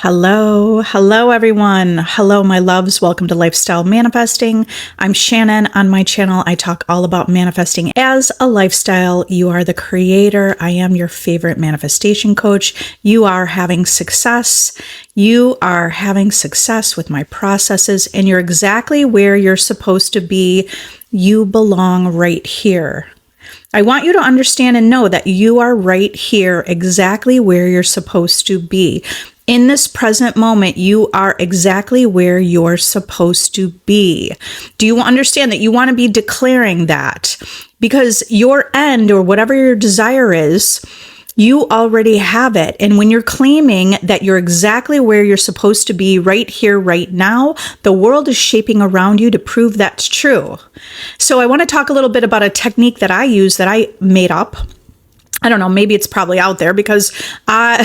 Hello everyone. Hello my loves. Welcome to Lifestyle Manifesting. I'm Shannon. On my channel, I talk all about manifesting as a lifestyle. You are the creator. I am your favorite manifestation coach. You are having success. You are having success with my processes, and you're exactly where you're supposed to be. You belong right here. I want you to understand and know that you are right here, exactly where you're supposed to be. In this present moment, you are exactly where you're supposed to be. Do you understand that you want to be declaring that? Because your end, or whatever your desire is, you already have it. And when you're claiming that you're exactly where you're supposed to be right here, right now, the world is shaping around you to prove that's true. So I want to talk a little bit about a technique that I use that I made up. I don't know, maybe it's probably out there because I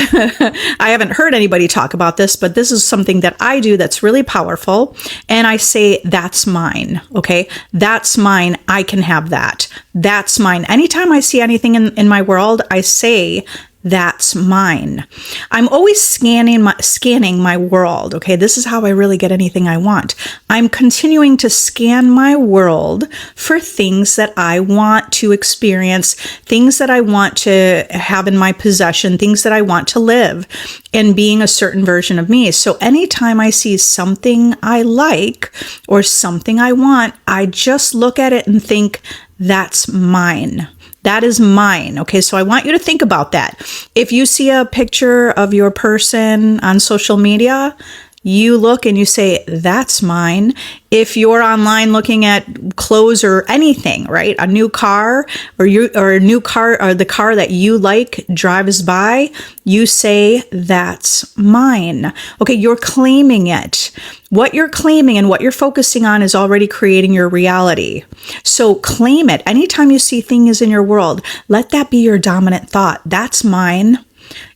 haven't heard anybody talk about this, but this is something that I do that's really powerful. And I say, that's mine. Okay. That's mine. I can have that. That's mine. Anytime I see anything in my world, I say, that's mine. I'm always scanning my world. Okay. This is how I really get anything I want. I'm continuing to scan my world for things that I want to experience, things that I want to have in my possession, things that I want to live, and being a certain version of me. So anytime I see something I like or something I want, I just look at it and think, that's mine. That is mine. Okay, so I want you to think about that. If you see a picture of your person on social media, you look and you say, that's mine. If you're online looking at clothes or anything, right? A new car or a new car, or the car that you like drives by, you say, that's mine. Okay, you're claiming it. What you're claiming and what you're focusing on is already creating your reality. So claim it. Anytime you see things in your world, let that be your dominant thought. That's mine.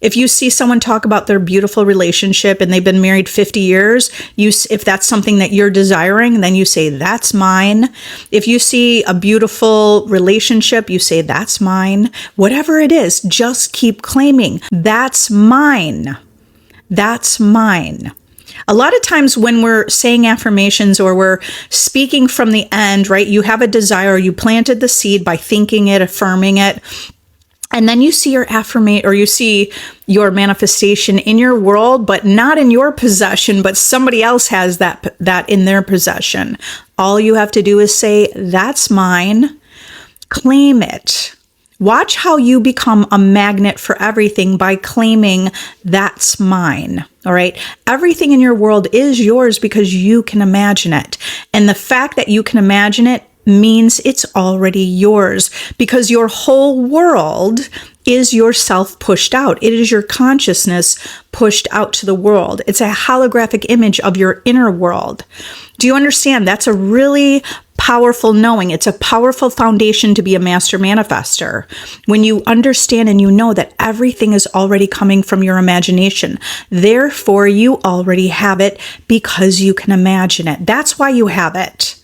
If you see someone talk about their beautiful relationship and they've been married 50 years, if that's something that you're desiring, then you say, that's mine. If you see a beautiful relationship, you say, that's mine. Whatever it is, just keep claiming, that's mine. That's mine. A lot of times when we're saying affirmations or we're speaking from the end, right? You have a desire, you planted the seed by thinking it, affirming it. And then you see your affirmation, or you see your manifestation in your world, but not in your possession, but somebody else has that in their possession. All you have to do is say, that's mine. Claim it. Watch how you become a magnet for everything by claiming, that's mine. All right. Everything in your world is yours because you can imagine it. And the fact that you can imagine it means it's already yours, because your whole world is yourself pushed out. It is your consciousness pushed out to the world. It's a holographic image of your inner world. Do you understand? That's a really powerful knowing. It's a powerful foundation to be a master manifester. When you understand and you know that everything is already coming from your imagination, therefore you already have it because you can imagine it. That's why you have it.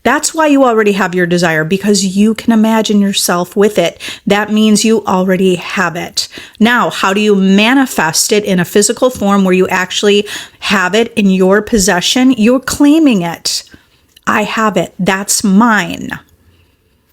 That's why you already have your desire, because you can imagine yourself with it. That means you already have it. Now, how do you manifest it in a physical form where you actually have it in your possession? You're claiming it. I have it. That's mine.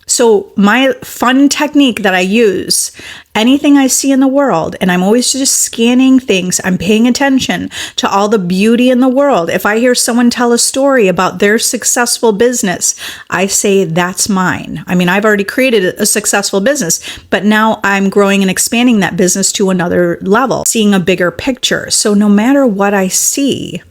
So my fun technique that I use, anything I see in the world, and I'm always just scanning things, I'm paying attention to all the beauty in the world. If I hear someone tell a story about their successful business, I say, that's mine. I mean, I've already created a successful business, but now I'm growing and expanding that business to another level, seeing a bigger picture. So no matter what I see,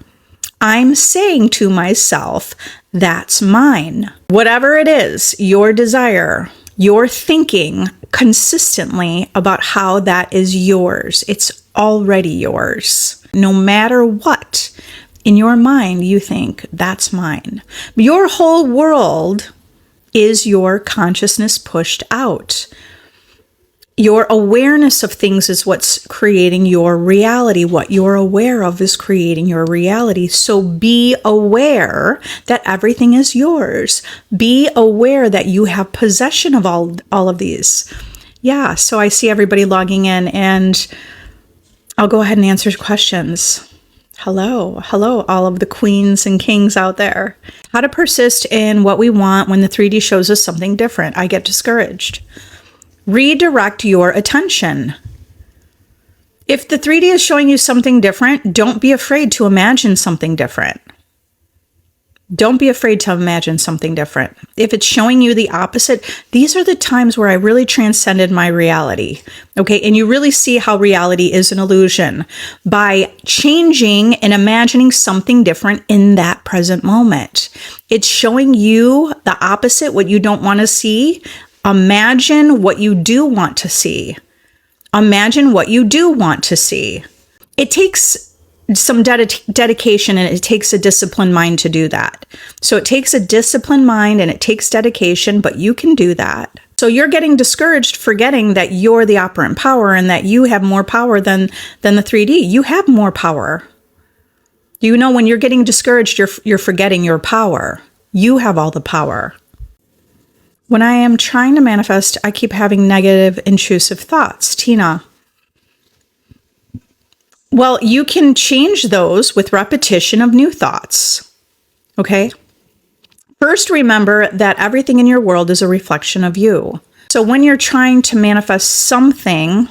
I'm saying to myself, that's mine. Whatever it is, your desire, you're thinking consistently about how that is yours. It's already yours. No matter what, in your mind, you think, that's mine. Your whole world is your consciousness pushed out. Your awareness of things is what's creating your reality. What you're aware of is creating your reality. So be aware that everything is yours. Be aware that you have possession of all of these. Yeah, so I see everybody logging in, and I'll go ahead and answer questions. Hello, hello, all of the queens and kings out there. How to persist in what we want when the 3D shows us something different. I get discouraged. Redirect your attention. If the 3D is showing you something different, don't be afraid to imagine something different. Don't be afraid to imagine something different. If it's showing you the opposite, these are the times where I really transcended my reality. Okay, and you really see how reality is an illusion by changing and imagining something different in that present moment. It's showing you the opposite, what you don't want to see. Imagine what you do want to see. Imagine what you do want to see. It takes some dedication, and it takes a disciplined mind to do that. So it takes a disciplined mind and it takes dedication, but you can do that. So you're getting discouraged, forgetting that you're the operant power and that you have more power than the 3D. You have more power. You know, when you're getting discouraged, you're forgetting your power. You have all the power. When I am trying to manifest, I keep having negative, intrusive thoughts. Tina. Well, you can change those with repetition of new thoughts. Okay? First, remember that everything in your world is a reflection of you. So when you're trying to manifest something,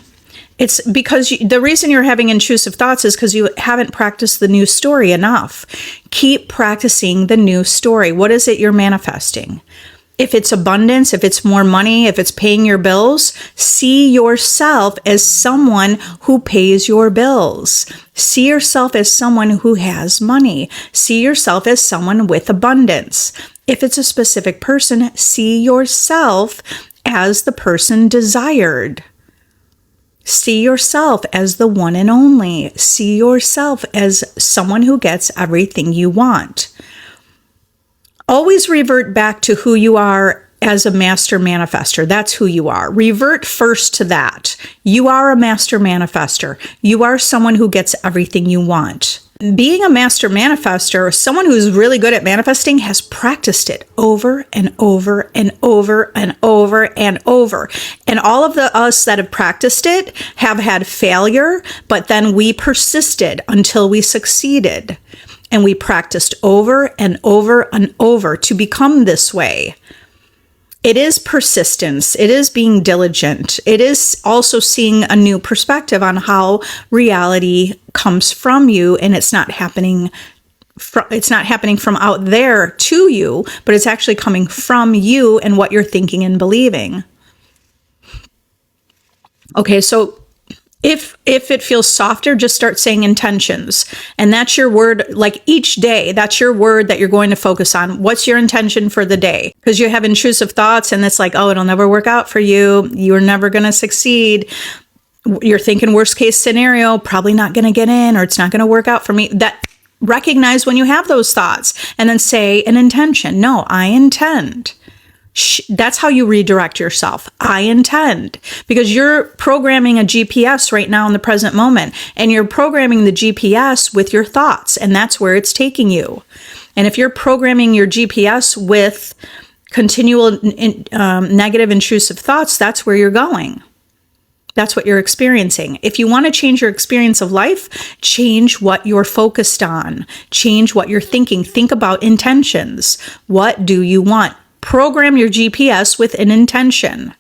it's because the reason you're having intrusive thoughts is because you haven't practiced the new story enough. Keep practicing the new story. What is it you're manifesting? If it's abundance, if it's more money, if it's paying your bills, see yourself as someone who pays your bills. See yourself as someone who has money. See yourself as someone with abundance. If it's a specific person, see yourself as the person desired. See yourself as the one and only. See yourself as someone who gets everything you want. Always revert back to who you are as a master manifester. That's who you are. Revert first to that. You are a master manifester. You are someone who gets everything you want. Being a master manifester, someone who's really good at manifesting, has practiced it over and over and over and over and over. And all of us that have practiced it have had failure, but then we persisted until we succeeded. And we practiced over and over and over to become this way. It is persistence. It is being diligent. It is also seeing a new perspective on how reality comes from you, and it's not happening from out there to you, but it's actually coming from you and what you're thinking and believing. Okay, so If it feels softer, just start saying intentions. And that's your word, like each day, that's your word that you're going to focus on. What's your intention for the day? Because you have intrusive thoughts and it's like, oh, it'll never work out for you. You're never going to succeed. You're thinking worst case scenario, probably not going to get in, or it's not going to work out for me. That recognize when you have those thoughts and then say an intention. No, I intend. That's how you redirect yourself. I intend. Because you're programming a GPS right now in the present moment, and you're programming the GPS with your thoughts, and that's where it's taking you. And if you're programming your GPS with continual negative, intrusive thoughts, that's where you're going. That's what you're experiencing. If you want to change your experience of life, change what you're focused on. Change what you're thinking. Think about intentions. What do you want? Program your GPS with an intention.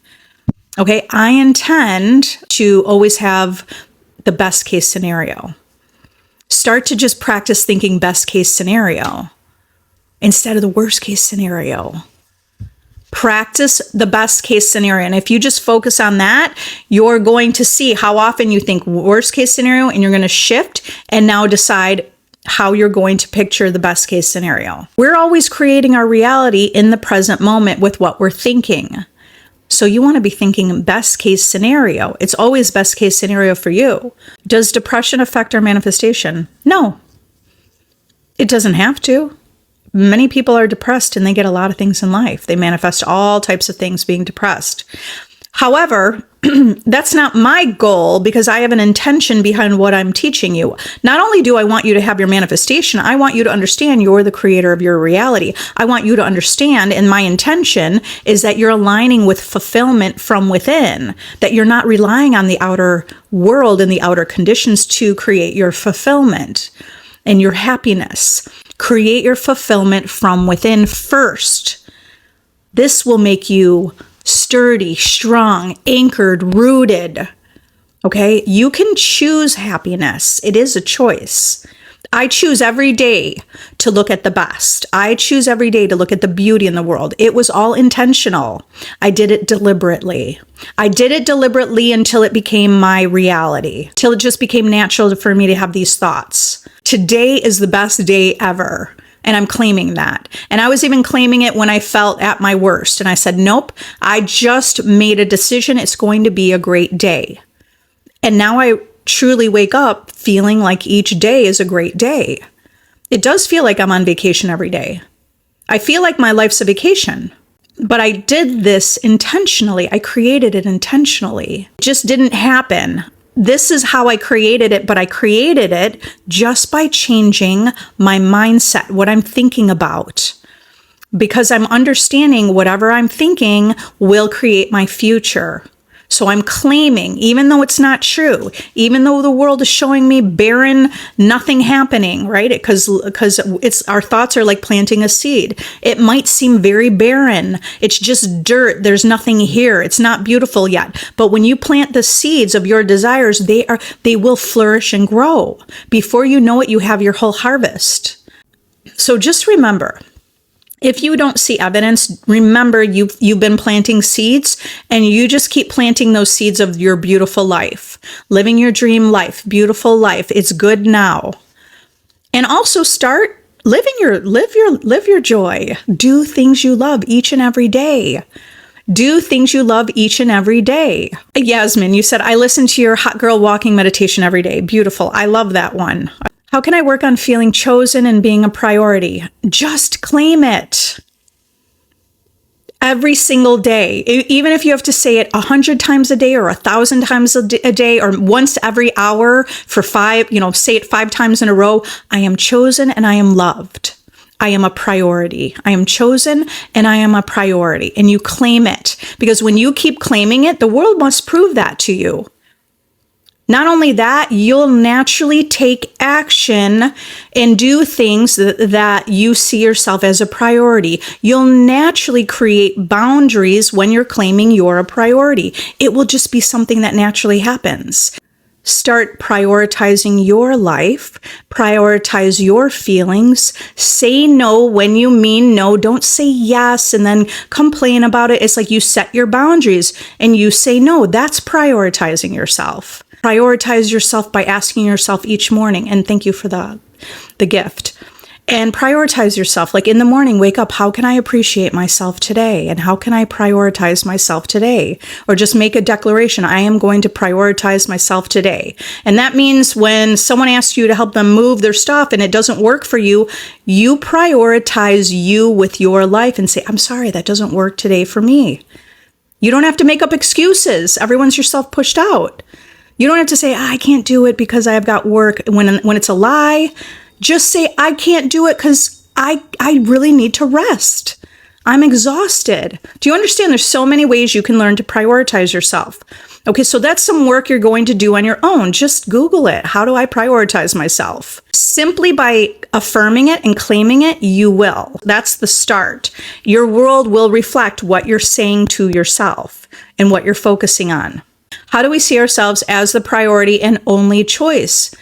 Okay, I intend to always have the best case scenario. Start to just practice thinking best case scenario instead of the worst case scenario. Practice the best case scenario. And if you just focus on that, you're going to see how often you think worst case scenario, and you're going to shift and now decide how you're going to picture the best case scenario. We're always creating our reality in the present moment with what we're thinking. So you want to be thinking best case scenario. It's always best case scenario for you. Does depression affect our manifestation? No, it doesn't have to. Many people are depressed and they get a lot of things in life. They manifest all types of things being depressed. However, that's not my goal, because I have an intention behind what I'm teaching you. Not only do I want you to have your manifestation, I want you to understand you're the creator of your reality. I want you to understand, and my intention is that you're aligning with fulfillment from within, that you're not relying on the outer world and the outer conditions to create your fulfillment. and your happiness. Create your fulfillment from within first. This will make you sturdy, strong, anchored, rooted. Okay? You can choose happiness. It is a choice. I choose every day to look at the best. I choose every day to look at the beauty in the world. It was all intentional. I did it deliberately. I did it deliberately until it became my reality, till it just became natural for me to have these thoughts. Today is the best day ever. And I'm claiming that. And I was even claiming it when I felt at my worst. And I said, nope, I just made a decision. It's going to be a great day. And now I truly wake up feeling like each day is a great day. It does feel like I'm on vacation every day. I feel like my life's a vacation, but I did this intentionally. I created it intentionally. It just didn't happen. This is how I created it, but I created it just by changing my mindset, what I'm thinking about. Because I'm understanding whatever I'm thinking will create my future. So I'm claiming, even though it's not true, even though the world is showing me barren, nothing happening, right? Because it's our thoughts are like planting a seed. It might seem very barren. It's just dirt. There's nothing here. It's not beautiful yet. But when you plant the seeds of your desires, they will flourish and grow. Before you know it, you have your whole harvest. So just remember, if you don't see evidence, remember you've been planting seeds, and you just keep planting those seeds of your beautiful life, living your dream life, beautiful life. It's good now. And also start live your joy. Do things you love each and every day. Do things you love each and every day. Yasmin, you said, I listen to your hot girl walking meditation every day. Beautiful. I love that one. How can I work on feeling chosen and being a priority? Just claim it. Every single day. Even if you have to say it 100 times a day or 1,000 times a day or once every hour for 5, say it 5 times in a row. I am chosen and I am loved. I am a priority. I am chosen and I am a priority. And you claim it, because when you keep claiming it, the world must prove that to you. Not only that, you'll naturally take action and do things that you see yourself as a priority. You'll naturally create boundaries when you're claiming you're a priority. It will just be something that naturally happens. Start prioritizing your life, prioritize your feelings, say no when you mean no. Don't say yes and then complain about it. It's like you set your boundaries and you say no. That's prioritizing yourself. Prioritize yourself by asking yourself each morning, and thank you for the gift. And prioritize yourself. Like in the morning, wake up. How can I appreciate myself today? And how can I prioritize myself today? Or just make a declaration. I am going to prioritize myself today. And that means when someone asks you to help them move their stuff and it doesn't work for you, you prioritize you with your life and say, I'm sorry, that doesn't work today for me. You don't have to make up excuses. Everyone's yourself pushed out. You don't have to say, I can't do it because I've got work. When it's a lie, just say, I can't do it because I really need to rest. I'm exhausted. Do you understand? There's so many ways you can learn to prioritize yourself. Okay, so that's some work you're going to do on your own. Just Google it. How do I prioritize myself? Simply by affirming it and claiming it, you will. That's the start. Your world will reflect what you're saying to yourself and what you're focusing on. How do we see ourselves as the priority and only choice?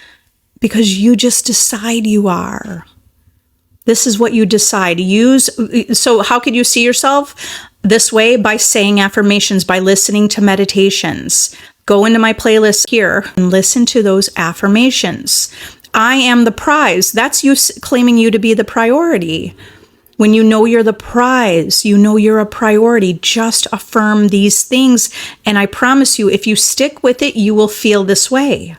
Because you just decide you are. This is what you decide. So how could you see yourself this way? By saying affirmations, by listening to meditations. Go into my playlist here and listen to those affirmations. I am the prize. That's you claiming you to be the priority. When you know you're the prize, you know you're a priority, just affirm these things. And I promise you, if you stick with it, you will feel this way.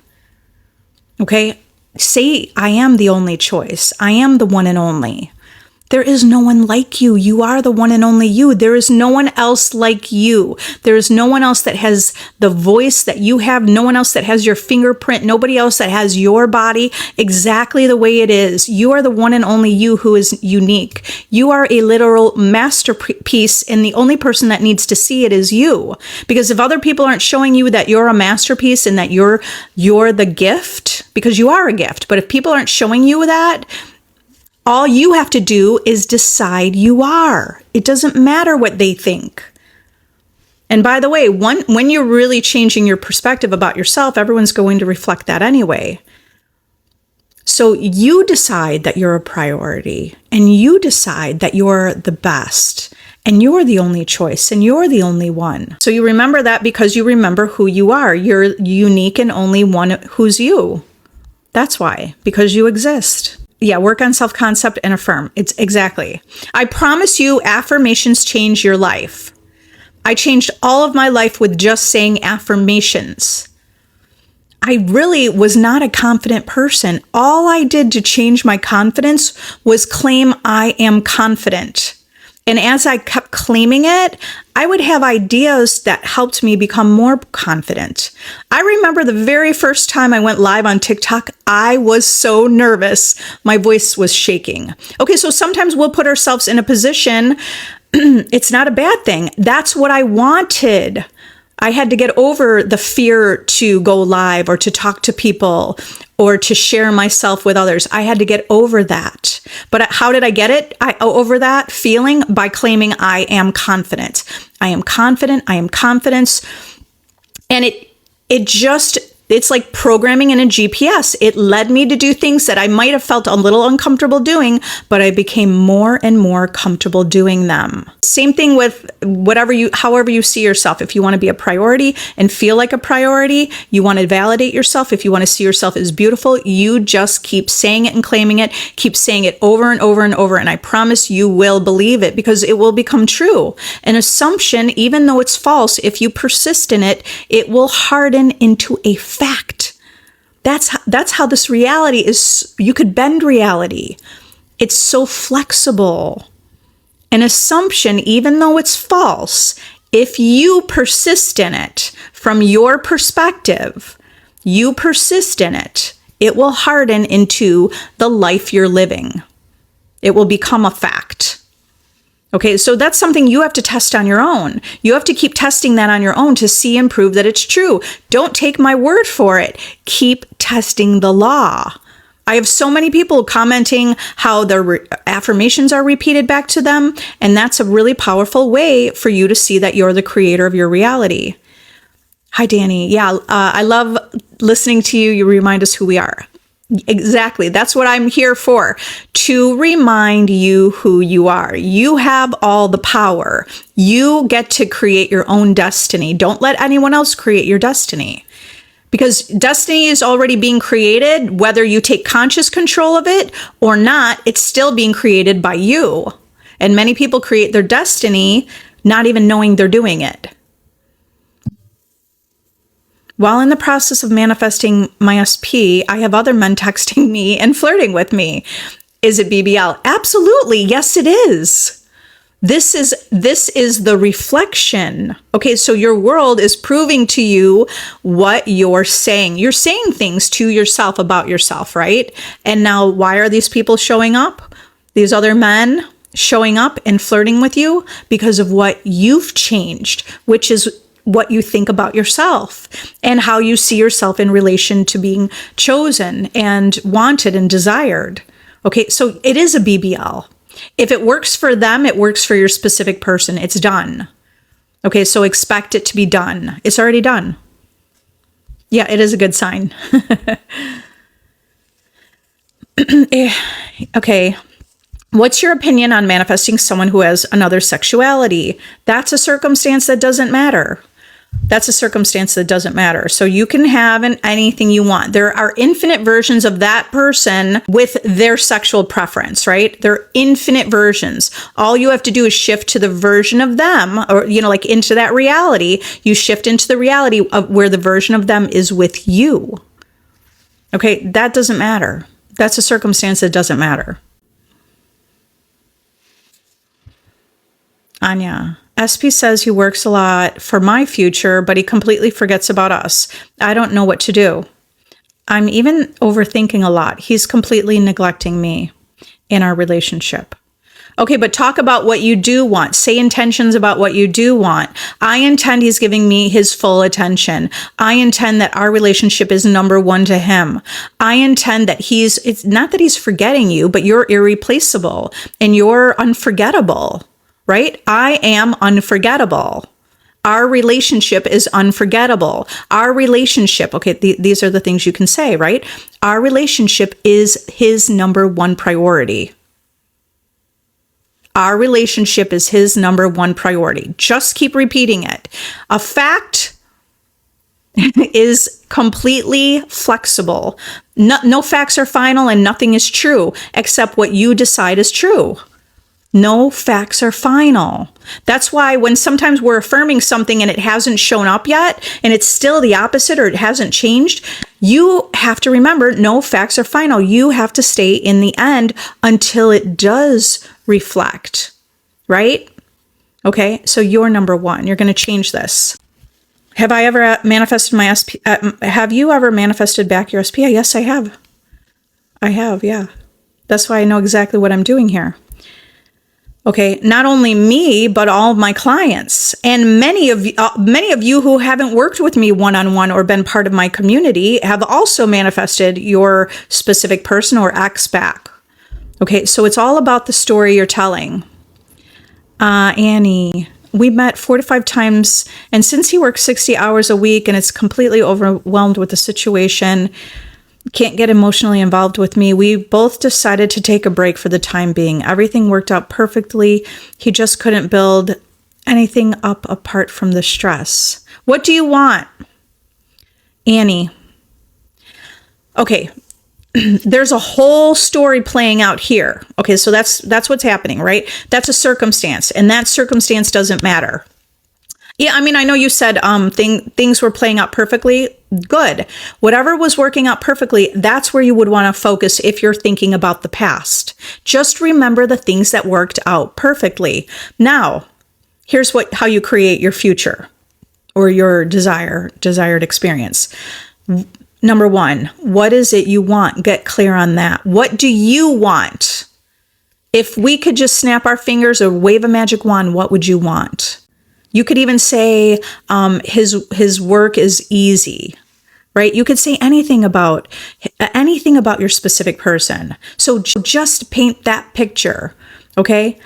Okay? Say, I am the only choice. I am the one and only. There is no one like you. You are the one and only you. There is no one else like you. There is no one else that has the voice that you have. No one else that has your fingerprint. Nobody else that has your body exactly the way it is. You are the one and only you who is unique. You are a literal masterpiece, and the only person that needs to see it is you. Because if other people aren't showing you that you're a masterpiece and that you're the gift, because you are a gift, but if people aren't showing you that, all you have to do is decide you are. It doesn't matter what they think. And by the way, when you're really changing your perspective about yourself, everyone's going to reflect that anyway. So you decide that you're a priority, and you decide that you're the best, and you're the only choice, and you're the only one. So you remember that because you remember who you are. You're unique and only one who's you. That's why, because you exist. Yeah, work on self-concept and affirm. It's exactly. I promise you, affirmations change your life. I changed all of my life with just saying affirmations. I really was not a confident person. All I did to change my confidence was claim I am confident. And as I kept claiming it, I would have ideas that helped me become more confident. I remember the very first time I went live on TikTok, I was so nervous. My voice was shaking. Okay, so sometimes we'll put ourselves in a position. It's not a bad thing. That's what I wanted. I had to get over the fear to go live or to talk to people or to share myself with others. I had to get over that. But how did I get it? Over that feeling? By claiming I am confident. I am confident. I am confident. And it's like programming in a GPS. It led me to do things that I might have felt a little uncomfortable doing, but I became more and more comfortable doing them. Same thing with however you see yourself. If you want to be a priority and feel like a priority, you want to validate yourself. If you want to see yourself as beautiful, you just keep saying it and claiming it, keep saying it over and over and over. And I promise you will believe it because it will become true. An assumption, even though it's false, if you persist in it, it will harden into a fact. That's how this reality is. You could bend reality. It's so flexible. An assumption, even though it's false, if you persist in it from your perspective, you persist in it, it will harden into the life you're living. It will become a fact. Okay, so that's something you have to test on your own. You have to keep testing that on your own to see and prove that it's true. Don't take my word for it. Keep testing the law. I have so many people commenting how their affirmations are repeated back to them, and that's a really powerful way for you to see that you're the creator of your reality. Hi, Danny. Yeah, I love listening to you. You remind us who we are. Exactly. That's what I'm here for, to remind you who you are. You have all the power. You get to create your own destiny. Don't let anyone else create your destiny, because destiny is already being created. Whether you take conscious control of it or not, it's still being created by you. And many people create their destiny not even knowing they're doing it. While in the process of manifesting my SP, I have other men texting me and flirting with me. Is it BBL? Absolutely. Yes, it is. This is the reflection. Okay, so your world is proving to you what you're saying. You're saying things to yourself about yourself, right? And now why are these people showing up? These other men showing up and flirting with you because of what you've changed, which is what you think about yourself and how you see yourself in relation to being chosen and wanted and desired. Okay, so it is a BBL. If it works for them, it works for your specific person. It's done. Okay, so expect it to be done. It's already done. Yeah, it is a good sign. Okay. What's your opinion on manifesting someone who has another sexuality? That's a circumstance that doesn't matter. That's a circumstance that doesn't matter. So you can have anything you want. There are infinite versions of that person with their sexual preference, right? There are infinite versions. All you have to do is shift to the version of them, or, like into that reality. You shift into the reality of where the version of them is with you. Okay, that doesn't matter. That's a circumstance that doesn't matter. Anya. SP says he works a lot for my future, but he completely forgets about us. I don't know what to do. I'm even overthinking a lot. He's completely neglecting me in our relationship. Okay, but talk about what you do want. Say intentions about what you do want. I intend he's giving me his full attention. I intend that our relationship is number one to him. I intend that it's not that he's forgetting you, but you're irreplaceable and you're unforgettable, right? I am unforgettable. Our relationship is unforgettable. Our relationship, okay, these are the things you can say, right? Our relationship is his number one priority. Our relationship is his number one priority. Just keep repeating it. A fact is completely flexible. No facts are final and nothing is true except what you decide is true. No facts are final. That's why when sometimes we're affirming something and it hasn't shown up yet and it's still the opposite or it hasn't changed, you have to remember no facts are final. You have to stay in the end until it does reflect, right? Okay, so you're number one. You're going to change this. Have I ever manifested my SP? Have you ever manifested back your SP? Yes, I have. I have, yeah. That's why I know exactly what I'm doing here. Okay, not only me, but all of my clients and many of you who haven't worked with me one-on-one or been part of my community have also manifested your specific person or ex back. Okay, so it's all about the story you're telling. Annie, we met 4 to 5 times, and since he works 60 hours a week and is completely overwhelmed with the situation, can't get emotionally involved with me, we both decided to take a break for the time being. Everything worked out perfectly. He just couldn't build anything up apart from the stress. What do you want? Annie. Okay. There's a whole story playing out here. Okay, so that's what's happening, right? That's a circumstance, and that circumstance doesn't matter. Yeah, I mean, I know you said things were playing out perfectly. Good. Whatever was working out perfectly, that's where you would want to focus if you're thinking about the past. Just remember the things that worked out perfectly. Now, here's how you create your future or your desired experience. Number one, what is it you want? Get clear on that. What do you want? If we could just snap our fingers or wave a magic wand, what would you want? You could even say his work is easy, right? You could say anything about your specific person. So just paint that picture, okay?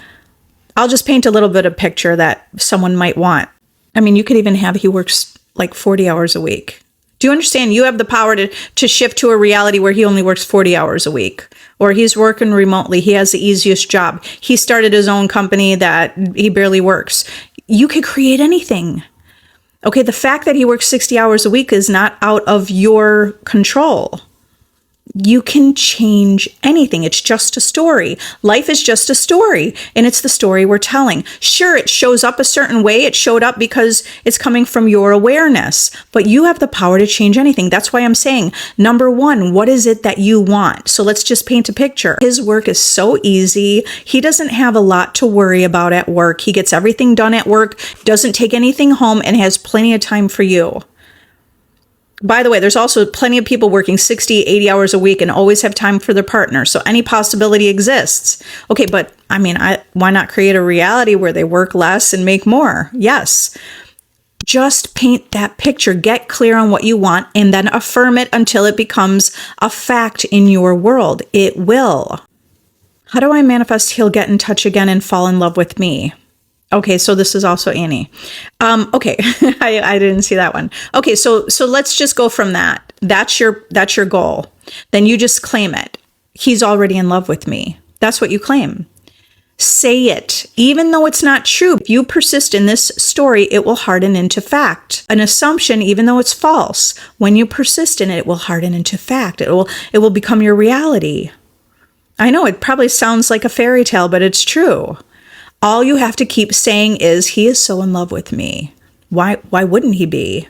I'll just paint a little bit of picture that someone might want. I mean, you could even have he works like 40 hours a week. Do you understand? You have the power to shift to a reality where he only works 40 hours a week, or he's working remotely. He has the easiest job. He started his own company that he barely works. You could create anything. Okay, the fact that he works 60 hours a week is not out of your control. You can change anything. It's just a story. Life is just a story, and it's the story we're telling. Sure, it shows up a certain way. It showed up because it's coming from your awareness, but you have the power to change anything. That's why I'm saying, number one, what is it that you want? So let's just paint a picture. His work is so easy. He doesn't have a lot to worry about at work. He gets everything done at work, doesn't take anything home, and has plenty of time for you. By the way, there's also plenty of people working 60, 80 hours a week and always have time for their partner. So any possibility exists. Okay, but I mean, why not create a reality where they work less and make more? Yes. Just paint that picture, get clear on what you want, and then affirm it until it becomes a fact in your world. It will. How do I manifest he'll get in touch again and fall in love with me? Okay, so this is also Annie. Okay, I didn't see that one. Okay, so let's just go from that. That's your goal. Then you just claim it. He's already in love with me. That's what you claim. Say it, even though it's not true. If you persist in this story, it will harden into fact. An assumption, even though it's false, when you persist in it, it will harden into fact. It will become your reality. I know it probably sounds like a fairy tale, but it's true. All you have to keep saying is, he is so in love with me. Why wouldn't he be?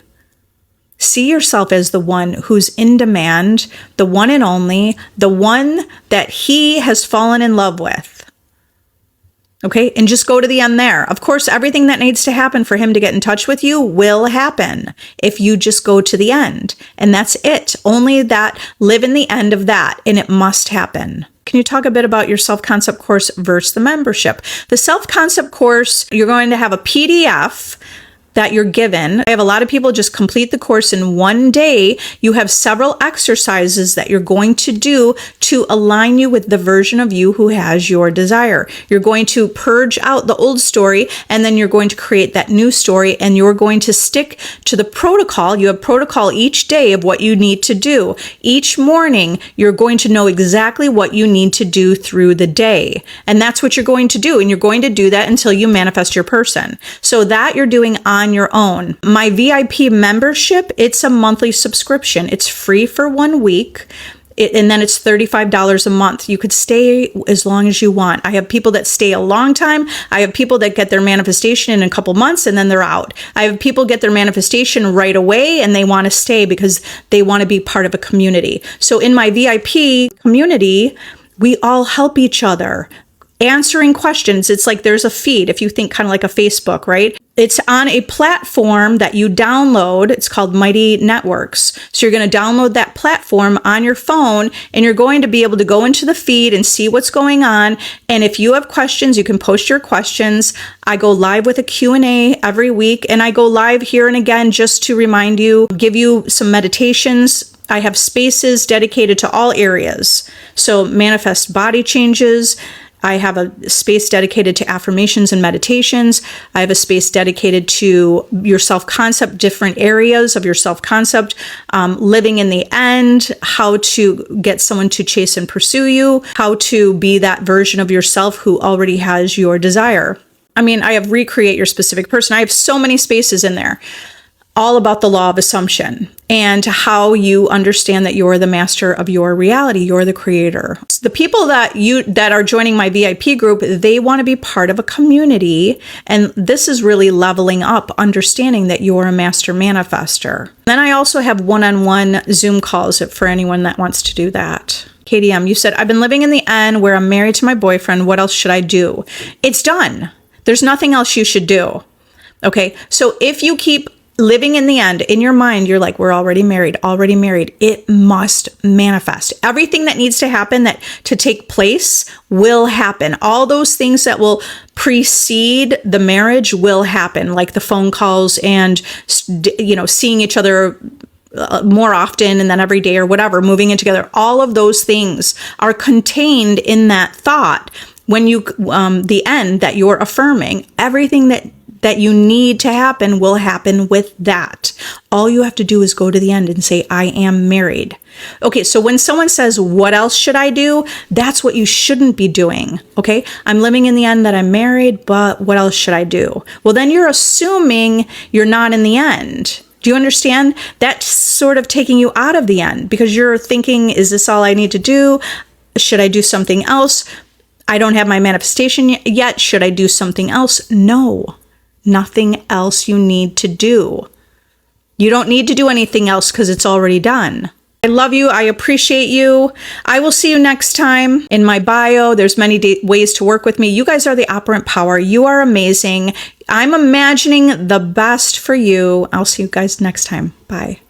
See yourself as the one who's in demand, the one and only, the one that he has fallen in love with. Okay, and just go to the end there. Of course, everything that needs to happen for him to get in touch with you will happen if you just go to the end. And that's it. Only that, live in the end of that, and it must happen. Can you talk a bit about your self-concept course versus the membership? The self-concept course, you're going to have a PDF that you're given. I have a lot of people just complete the course in one day. You have several exercises that you're going to do to align you with the version of you who has your desire. You're going to purge out the old story, and then you're going to create that new story, and you're going to stick to the protocol. You have protocol each day of what you need to do. Each morning, you're going to know exactly what you need to do through the day. And that's what you're going to do. And you're going to do that until you manifest your person. So that you're doing on your own. My VIP membership, it's a monthly subscription. It's free for 1 week. And then it's $35 a month. You could stay as long as you want. I have people that stay a long time. I have people that get their manifestation in a couple months and then they're out. I have people get their manifestation right away and they want to stay because they want to be part of a community. So in my VIP community, we all help each other. Answering questions. It's like there's a feed, if you think kind of like a Facebook, right? It's on a platform that you download. It's called Mighty Networks. So you're going to download that platform on your phone, and you're going to be able to go into the feed and see what's going on. And if you have questions, you can post your questions. I go live with a Q&A every week, and I go live here and again just to remind you, give you some meditations. I have spaces dedicated to all areas. So manifest body changes. I have a space dedicated to affirmations and meditations. I have a space dedicated to your self-concept, different areas of your self-concept, living in the end, how to get someone to chase and pursue you, how to be that version of yourself who already has your desire. I mean, I have recreate your specific person. I have so many spaces in there, all about the law of assumption and how you understand that you're the master of your reality. You're the creator. So the people that are joining my VIP group, they want to be part of a community. And this is really leveling up, understanding that you're a master manifester. Then I also have one-on-one Zoom calls for anyone that wants to do that. KDM, you said, I've been living in the end where I'm married to my boyfriend. What else should I do? It's done. There's nothing else you should do. Okay. So if you keep living in the end, in your mind, you're like, we're already married. It must manifest. Everything that needs to happen, that to take place, will happen. All those things that will precede the marriage will happen, like the phone calls and, seeing each other more often and then every day or whatever, moving in together. All of those things are contained in that thought. When you, the end that you're affirming, everything that you need to happen will happen with that. All you have to do is go to the end and say, I am married. Okay, so when someone says, what else should I do? That's what you shouldn't be doing, okay? I'm living in the end that I'm married, but what else should I do? Well, then you're assuming you're not in the end. Do you understand? That's sort of taking you out of the end because you're thinking, is this all I need to do? Should I do something else? I don't have my manifestation yet. Should I do something else? No. Nothing else you need to do. You don't need to do anything else because it's already done. I love you. I appreciate you. I will see you next time. In my bio, there's many ways to work with me. You guys are the operant power. You are amazing. I'm imagining the best for you. I'll see you guys next time. Bye.